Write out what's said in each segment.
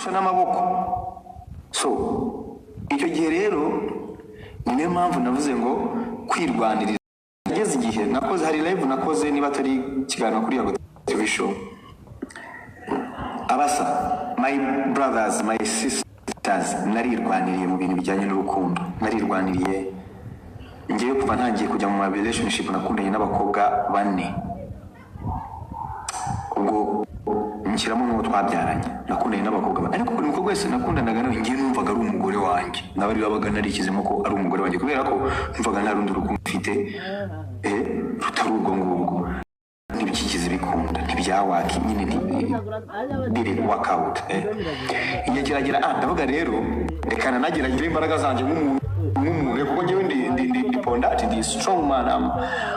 n'amaboko. So icyo gihe rero niyo mpamvu navuze ngo kwirwanirira. Ngeze igihe nakoze hari live nakoze niba atari kiganiro kuri Yago TV show. Abasa, my brothers, my sisters, narirwaniriye mu bintu bijyanye n'urukundo. Narirwaniriye ngiye kuva ntangiye kujya mu relationship nakundanye n'abakobwa 4. Ubwo nshyiramo n'uwo twabyaranye nakundanye n'abakobwa 4. Ariko buri mukobwa wese nakundanaga nawe ngiye numvaga ari umugore wanjye. Nabari babaga narikizemo ko ari umugore wanjye kubera ko numvaga nta rundi rukundo mfite rutari ubwo ngubwo. Ntibikigize bikunda ntibyawaki nyine didn't work out. Igihe kiragera ndavuga rero rekana nageragere imbaraga zanjye nk'umuntu kuko ngewe ndi pondati ndi strong man.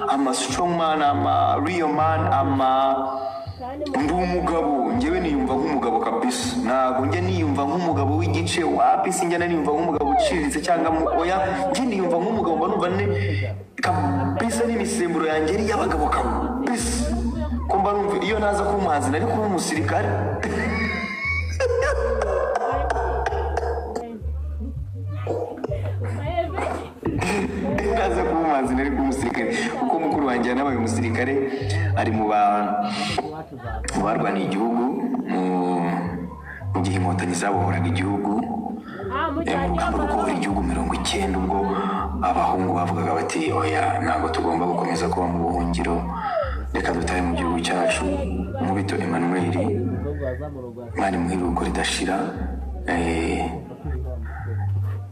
I'm a strong man, I'm a real man, ndi umugabo. Ngewe niyumva nk'umugabo kabisa, ntabwo njye niyumva nk'umugabo w'igice wapi, sinjya niyumva nk'umugabo uciriritse cyangwa oya, njye niyumva nk'umugabo mba numva kabisa n'imisemburo yanjye ari y'abagabo kabisa. Ko mba numva iyo naza kuba umuhanzi nari kuba umusirikare. Naza kuba umuhanzi nari kuba umusirikare kuko mukuru wanjye yanabaye umusirikare, ari mu barwaniye igihugu mu gihe inkotanyi zabohoraga igihugu mu rugamba rwo kubohora igihugu 90. Ubwo abahungu bavugaga bati oya ntabwo tugomba gukomeza kuba mu buhungiro, reka dutahe mu gihugu cyacu. Mubito Emmanuel mani muhiruko ridashira.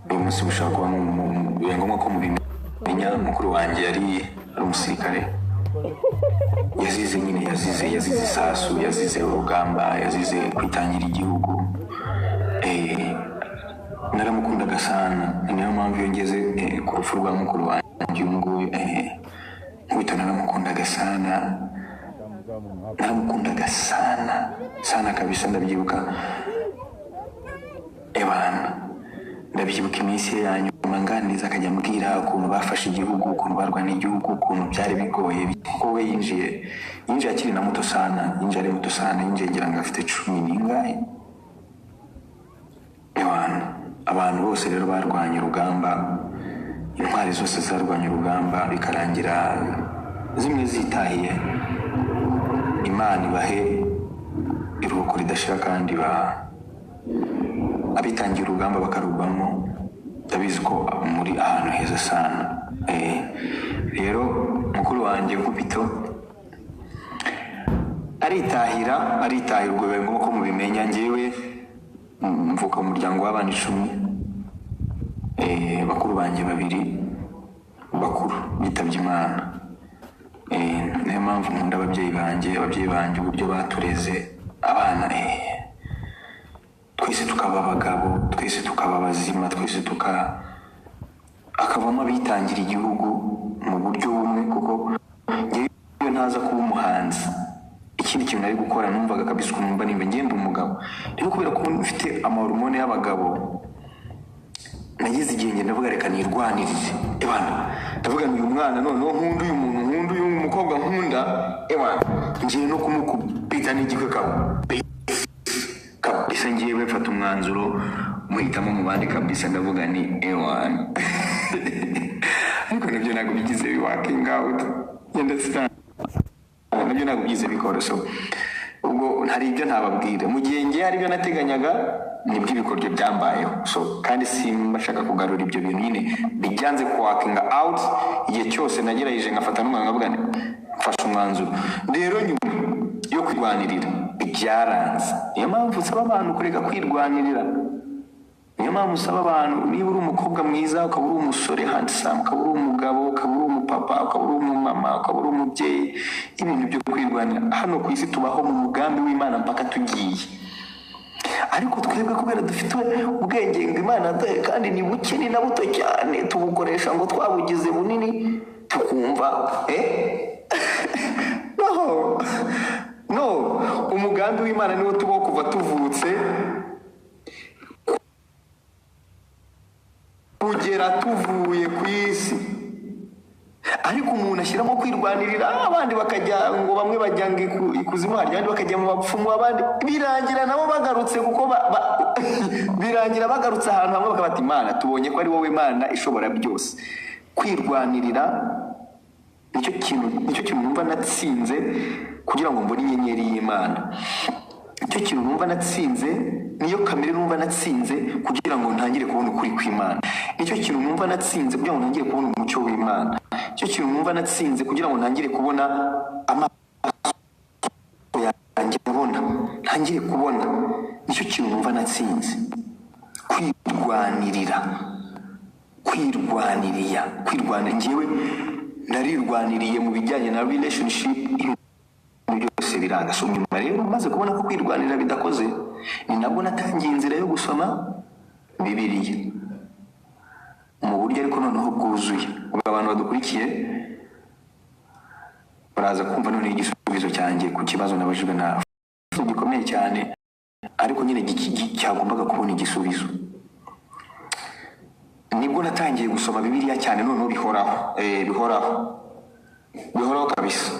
Uyu munsi mushaka kuba ngombwa ko mubimenya. Mukuru wanjye yari umusirikare, yazize isasu, yazize urugamba, yazize kwitangira igihugu. Naramukundaga sana, niyo mpamvu yongeze ku rupfu rwa mukuru wanjye uyu nguyu nkubita naramukundaga sana kabisa. Ndabyibuka iminsi ye ya nyuma nganiriza akajya ambwira ukuntu bafashe igihugu, ukuntu barwaniye igihugu, ukuntu byari bigoye. Kuko we yinjiye akiri na muto sana, yinjiye ngira ngo afite 10 n'ingahe. Abantu bose rero barwanye urugamba, intwari zose zarwanye urugamba bikarangira zimwe zitahiye. Imana ibahe iruhuko ridashira kandi abitangiye urugamba bakarugwamo. Ndabizi ko muri ahantu heza sana. Rero mukuru wanjye Nkubito aritahira ubwo bibaye ngombwa ko mubimenya. Ngewe mvuka mu muryango w'abana 10. Bakuru banjye 2 bakuru bitabye Imana. Niyo mpamvu nkunda ababyeyi banjye uburyo batureze abana. Twese tukaba abagabo, twese tukaba abazima, twese akavamo abitangira igihugu mu buryo bumwe. Kuko ngewe ntaza kuba umuhanzi, ikindi kintu nari gukora numvaga kabisa ukuntu mba nimba ngenda umugabo. Rero kubera ko mfite amahormone y'abagabo, nagize igihe ngenda ndavuga reka nirwanirire. Ndavuga uyu mwana noneho nkunda uyu muntu, nkunda uyu mukobwa nkunda, ngiye no kumukubita n'igikwe kabisa. Ngiye mfata umwanzuro muhitamo mu bandi kabisa. Ndavuga ni ariko nabyo ntabwo bigize working out. Nabyo ntabwo bigize bikora. So ubwo hari ibyo ntababwira mu gihe ngiye hari ibyo nateganyaga nibwo ibikoryo byambayeho. So kandi simbashaka kugarura ibyo bintu nyine bijyanze ku working out. Igihe cyose nagerageje ngafata n'umwana ngavuga mfashe umwanzuro. Rero nyuma yo kwirwanirira byaranze. Niyo mpamvu usaba abantu kureka kwirwanirira. Niyo mpamvu usaba abantu, niba uri umukobwa mwiza, ukaba uri umusore handsome, ukaba uri umugabo, ukaba uri umupapa, ukaba uri umumama, ukaba uri umubyeyi, ibintu byo kwirwanira hano ku isi tubaho mu mugambi w'Imana mpaka tugiye. Ariko twebwe kubera dufite ubwenge Imana kandi ni buke, ni na buto cyane, tubukoresha ngo twabugize bunini tukumva no umugambi w'Imana niwo tubaho kuva tuvutse kugera tuvuye ku isi. ariko umuntu ashyiramo kwirwanirira abandi bakajya ngo bamwe bajyanga ikuzimu abandi bakajya mu bapfumu abandi birangira nabo bagarutse kuko birangira bagarutse ahantu hamwe bakabata Imana tubonye ko ari wowe Imana ishobora byose. Kwirwanirira nicyo kintu numva natsinze kugira ngo mbone inyenyeri y'Imana. Icyo kintu numva natsinze niyo kamere numva natsinze kugira ngo ntangire kubona ukuri kw'Imana. Nicyo kintu numva natsinze kugira ngo ntangire kubona umucyo w'Imana. Icyo kintu numva natsinze kugira ngo ntangire kubona amaso yanjye abona, ntangire kubona. Nicyo kintu numva natsinze. Kwirwanira njyewe ndarirwaniriye mu bijyanye na relationship byose biranga. So nyuma rero maze kubona ko kwirwanira bidakoze, ni nabwo natangiye inzira yo gusoma Bibiliya mu buryo ariko noneho bwuzuye. Ubwo abantu badukurikiye baraza kumva none igisubizo cyanjye ku kibazo nabajijwe nawe gikomeye cyane, ariko nyine cyagombaga kubona igisubizo. Nibwo natangiye gusoma Bibiliya cyane noneho bihoraho kabisa.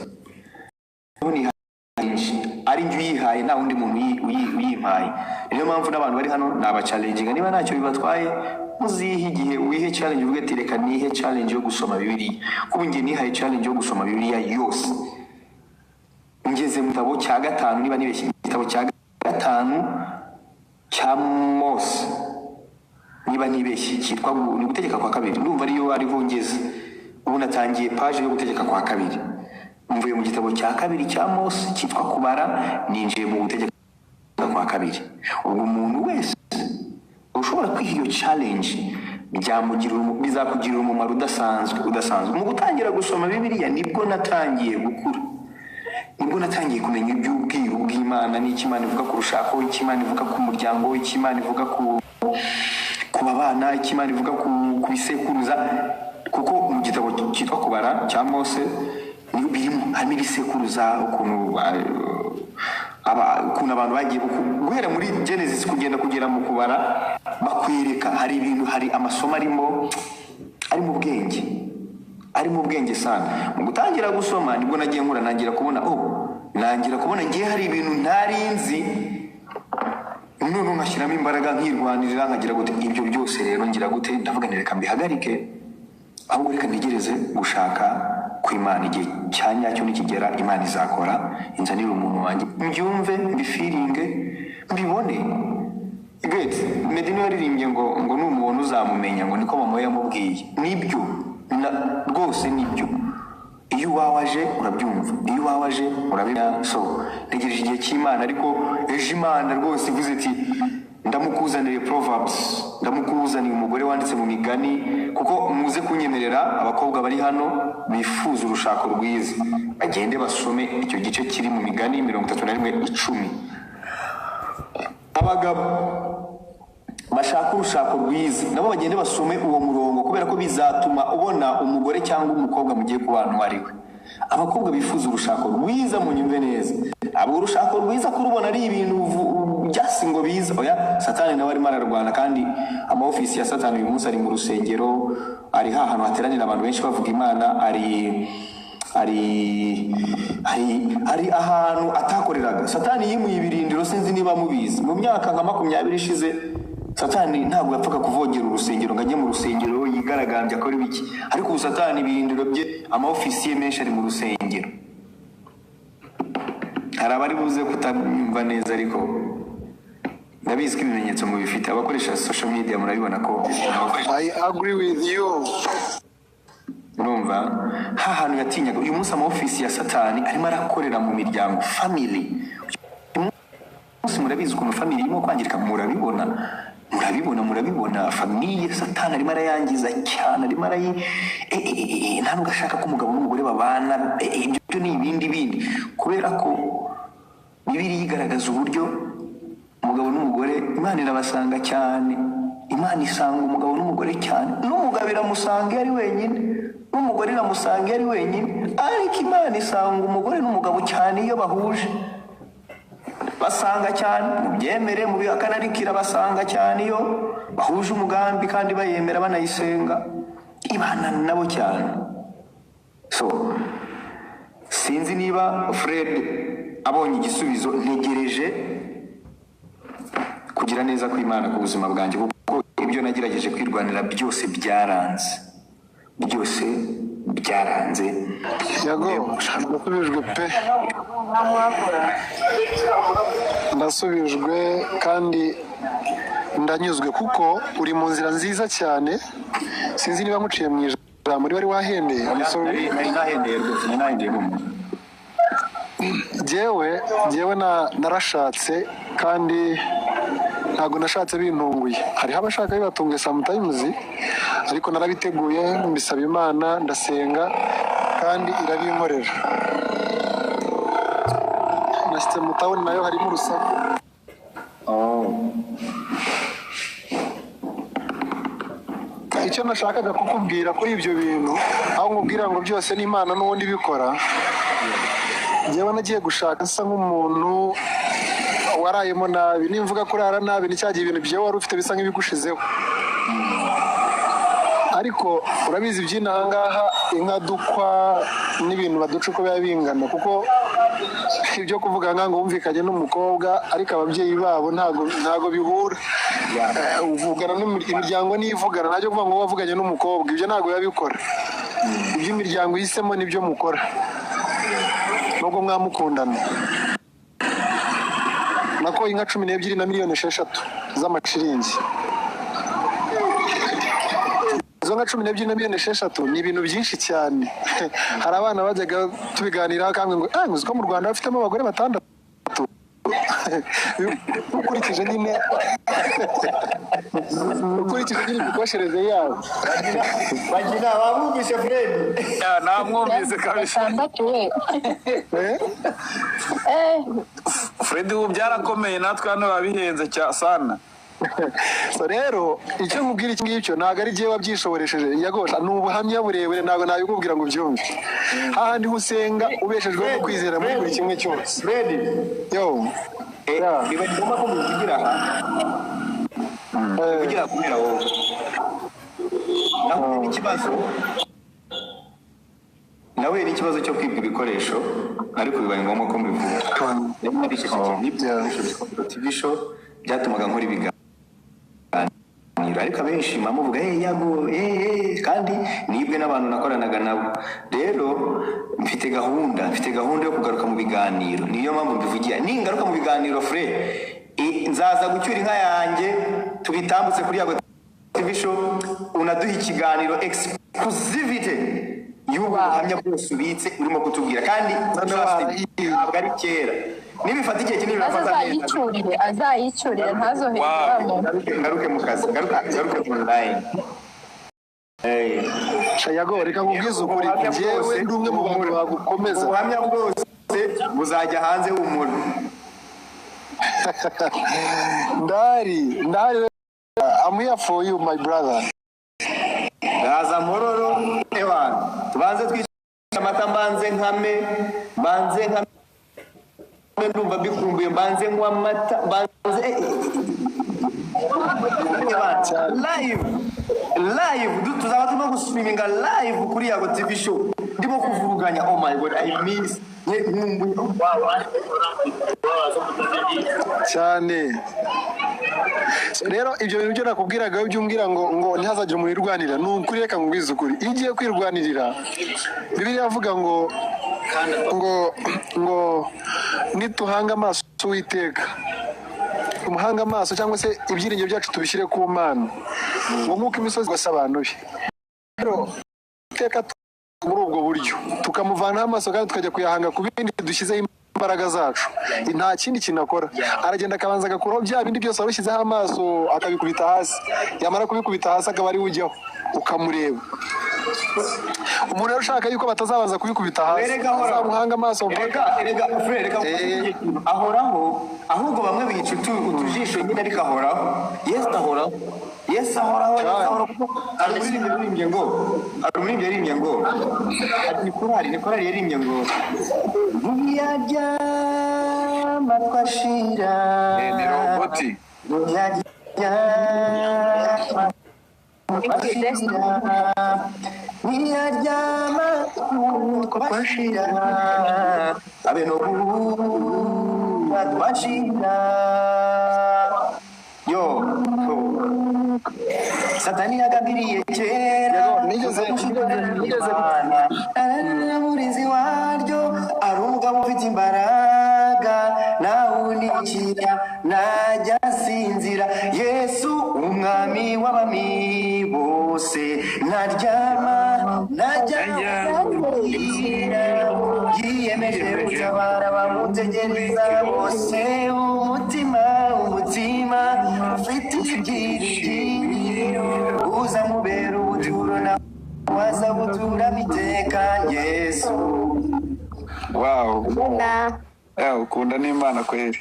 Ari njye uyihaye nta wundi muntu uyimpaye. Niyo mpamvu n'abantu bari hano naba challenging, niba ntacyo bibatwaye muzihe igihe wihe challenge uvuge ati reka nihe challenge yo gusoma Bibiliya. Kuko njye nihaye challenge yo gusoma Bibiliya yose. Ngeze mu gitabo cya 5 niba nibeshye, igitabo cya 5 cya Mose niba nibeshye cyitwa ni gutegeka kwa kabiri. Ndumva ariho ngeze. Ubu natangiye page yo gutegeka kwa kabiri. Mvuye mu gitabo cya 2 cya Mose cyitwa kubara, ninjiye mu gutegeka kwa kabiri. Ubwo umuntu wese ushobora kwiha iyo challenge bizakugirira umumaro udasanzwe. Mu gutangira gusoma Bibiliya nibwo natangiye gukura, nibwo natangiye kumenya iby'ubwiru bw'Imana, n'iki Imana ivuga ku rushako, iki Imana ivuga ku muryango, iki Imana ivuga ku babana, iki Imana ivuga ku bisekuruza. Kuko mu gitabo cyitwa kubara cya Mose birimo harimo ibisekuruza, ukuntu abantu bagiye guhera muri Genesis kugera mu kubara bakwereka hari ibintu, hari amasomo arimo ubwenge sana. Mu gutangira gusoma nibwo nagiye nangira kubona ngiye hari ibintu ntarinzi, none nkashyiramo imbaraga nkirwanirira nkagira gute. Ibyo byose rero ngira gute, ndavuga reka mbihagarike, ahubwo reka ntegereze gushaka kw'Imana. Igihe cya nyacyo nikigera Imana izakora, inzanira umuntu wanjye mbyumve, mbifiringe, mbibone. Medini yaririmbye ngo n'umuntu uzamumenya, ngo niko mama yamubwiye. Nibyo rwose nibyo. Iyo wawaje urabyumva, iyo wawaje urabina. So ntegereje igihe cy'Imana, ariko ejo Imana rwose ivuze ati ndamukuzanire Proverbs, ndamukuzanire umugore wanditse mu migani. Kuko muze kunyemerera abakobwa bari hano bifuza urushako rwiza, bagende basome icyo gice kiri mu migani 31:10. Abagabo bashaka urushako rwiza nabo bagende basome uwo murongo, kubera ko bizatuma ubona umugore cyangwa umukobwa mugiye kubana ari we. Abakobwa bifuza urushako rwiza, munyumve neza. Abo urushako rwiza kurubona ari ibintu byasi ngo biza. Oya, Satani nawe arimo ararwana, kandi amaofisi ya Satani uyu munsi ari mu rusengero, ari ahantu hateranira abantu benshi bavuga Imana, ari ahantu atakoreraga. Satani yimuye ibirindiro, sinzi niba mubizi. Mu myaka nka 20 ishize Satani ntabwo yapfaga kuvogera urusengero ngo ajye mu rusengero yigaragambye akora ibiki. Ariko ubu Satani ibirindiro bye, amaofisi ye menshi ari mu rusengero. Hari abari buze kutamva neza, ariko ndabizi ko ibimenyetso mu bifite. Abakoresha social media murabibona ko I agree with you. Urumva hantu yatinyaga. Uyu munsi amaofisi ya Satani arimo arakorera mu miryango, family. Umunsi murabizi ukuntu family irimo kwangirika, murabibona famille Satani arimo arayangiza cyane, arimo nta nubwo ashaka ko umugabo n'umugore babana. Ibyo ni ibindi kubera ko Bibiliya igaragaza uburyo umugabo n'umugore Imana irabasanga cyane. Imana isanga umugabo n'umugore cyane, n'umugabo iramusanga ari wenyine, n'umugore iramusanga ari wenyine. Ariko Imana isanga umugore n'umugabo cyane iyo bahuje, basanga cyane. Mubyemere mubihakana, ariko irabasanga cyane iyo bahuje umugambi kandi bayemera banayisenga, ibana nabo cyane. So sinzi niba Fred abonye igisubizo, ntegereje kugira neza kw'Imana ku buzima bwanjye, kuko ibyo nagerageje kwirwanira byose byaranze. Yago, ndasubijwe pe. Ndasubijwe kandi ndanyuzwe kuko uri mu nzira nziza cyane. Sinzi niba nkuciye mu ijambo wari wahendeye. Nahendeye rwose, nahendeye mu Jewe narashatse kandi ntago nashatse bintunguye. Hariho abashaka bibatunguye sometimes, ariko narabiteguye, mbisaba Imana, ndasenga kandi irabinkorera. Nashyitse mu town nayo harimo urusaku. Icyo nashakaga kukubwira kuri ibyo bintu, aho nkubwira ngo byose ni Imana n'ubundi bikora. Jewe nagiye gushaka nsa nk'umuntu warayemo nabi. Nimvuga kurara nabi ni cyagiye ibintu byewe wari ufite bisa nk'ibigushizeho. Ariko urabizi by'inaha ngaha inka dukwa n'ibintu baduca uko biba bingana, kuko ibyo kuvuga ngo wumvikanye n'umukobwa ariko ababyeyi babo ntago bihura. Uvugana n'imiryango n'ivugana, ntajya kuvuga ngo wavuganye n'umukobwa, ibyo ntago biba bikora. Iby'imiryango yisemo nibyo mukora, nubwo mwamukundana. Nako inka 12 na miliyoni 6 z'amashiringi. Izo nka 12 na miliyoni 6 ni ibintu byinshi cyane. Hari abana bajyaga tubiganiraho kandi ngo uzi ko mu Rwanda bafitemo abagore 6. Ukurikije nyine imikoshereze yabo. bagira bamwumvise Fred. Namwumvise kabisa. Fred ubu byarakomeye, natwe hano babihenze sana. So rero icyo nkubwira iki ngicyo ntago ari jewe wabyishoboresheje. Yagosha ni ubuhamya burebure, ntago nabikubwira ngo ubyumve. Hahandi usenga ubeshejwe no kwizera muri buri kimwe cyose. Fred, yo biba ngomba ko muvugira aha. Kugira kumera wowe. Nawe ni ikibazo cyo kwibwa ibikoresho, ariko bibaye ngombwa ko mbivuga. TV show byatumaga nkora ibiganiro, ariko abenshi muvuga Yago kandi nibwe n'abantu nakoranaga nabo. Rero mfite gahunda yo kugaruka mu biganiro. Niyo mpamvu mbivugiye, ningaruka mu biganiro Fred, nzaza gucyura inka yanjye tubitambutse kuri Yago TV show, unaduha ikiganiro exclusivity y'ubuhamya bwose ubitse urimo kutubwira, kandi ntabwo ari kera. Nibifata igihe kinini bafata neza, azayicurire ntazoheramo. Ngaruke mu kazi, ngaruke online. Yago, reka nkubwize ukuri, jewe ndi umwe mu bantu bagukomeza. Ubuhamya bwose buzajya hanze h'umuntu. Ndari I'm here for you, my brother. Gaza mororo ewana, tubanze twishyura amata, mbanze nkame ndumva bikumbuye, mbanze nkwa amata, mbanze live tuzaba turimo guswiminga live kuri Yago TV show, ndimo kuvuruganya. Oh my god, I miss cyane. Rero ibyo bintu byo nakubwiraga byumbwira ngo ntihazagire umuntu irwanira, ni ukuri. Reka nkubwize ukuri, iyo ugiye kwirwanirira, Bibiliya avuga ngo nituhanga amaso Uwiteka, umuhanga amaso cyangwa se ibyiringiro byacu tubishyire ku Mana, ngo nk'uko imisozi igose abantu be. Rero Uwiteka muri ubwo buryo tukamuvanaho amaso kandi tukajya kuyahanga ku bindi dushyizeho imbaraga zacu, nta kindi kintu akora. Aragenda akabanza agakuraho bya bindi byose warushyizeho amaso, akabikubita hasi. Yamara kubikubita hasi akaba ari ujyaho ukamureba. Umuntu rero ushaka yuko batazabanza kubikubita hasi, azamuhanga amaso. Reka ahoraho, ahubwo bamwe bica utujisho nyine, ariko ahoraho. Yes, ahoraho. Hari umuririmbyi yarimbye ngo Nikorari yarimbye ngo Muyaryama twashira ni roboti. niyaryama twashira abe no twashira yo satani yagambiriye kera nigeze murinzi waryo ari umugabo ufite imbaraga nawunikira najya sinzira Yesu umwami w'abami bose naryama najya yiyemeje gutabara bamutegereza bose umutima ufite ibyiringiro uza mubera ubuturo na waza butura biteka Yesu. Wow. Ukunda n'Imana kweli.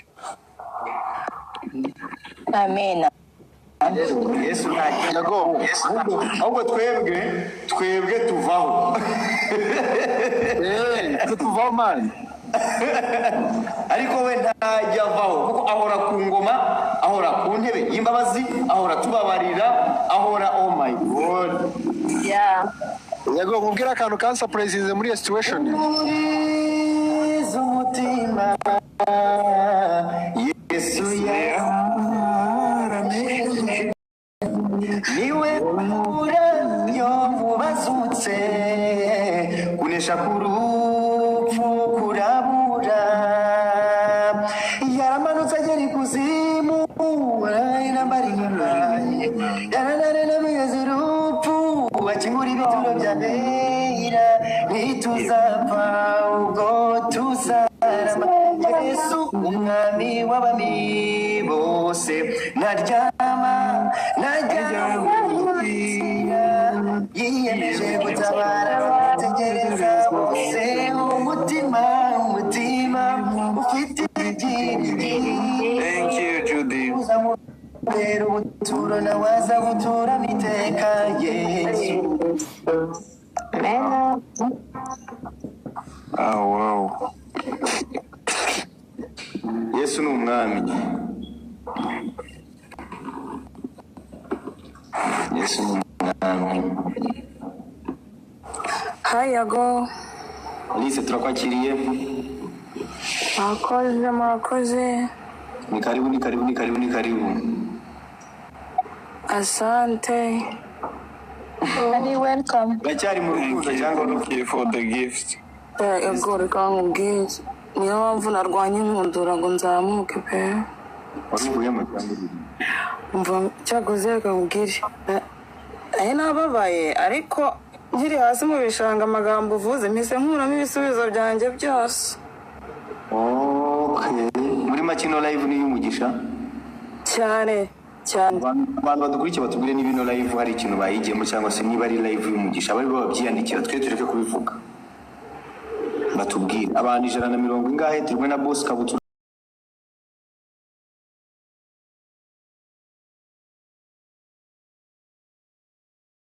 Amen. Yesu ntago ahubwo twebwe tuvaho tuvaho mani ariko we ntajya avaho kuko ahora ku ngoma ahora ku ntebe y'imbabazi ahora tubabarira ahora oh my god yego nkubwira akantu ka surprise muri situation umutima Yesu niwe yo mubazutse kunesha kurupfu kurabura yaramanutse agera ikuzimu yaranaremeza urupfu akingura ibituro bya bera ntituzapfa ubwo tuzarama Yesu umwami w'abami bose naryama yiyemeje gutabara bategereza bose umutima ufite ibyiringiro. Thank you, Judy. Uzamubera ubuturo na waza butura miteka Yesu. Amen. Oh, wow. Yesu ni umwami. Yesu ni umwami. Hi, Yago. Alice turakwakiriye. Murakoze. Ni karibu. Asante. Very welcome. Uracyari mu rukundo cyangwa Thank you for the gift. Yago reka nkubwire. Niyo mpamvu narwanye inkundura ngo nzamuke pe. waruhuye mu cyangwa Umva cyakoze reka nkubwire. Nababaye ariko nkiri hasi mu bishanga amagambo uvuze mpise nkuramo ibisubizo byanjye byose. Okay. Muri Makino live ni y'umugisha Cyane. abantu badukurikiye batubwire niba ino live hari ikintu bayigiyemo cyangwa se niba ari live y'umugisha bari babyiyandikira twe tureke kubivuga batubwire abantu 120 ingahe turwe na boss Kabutura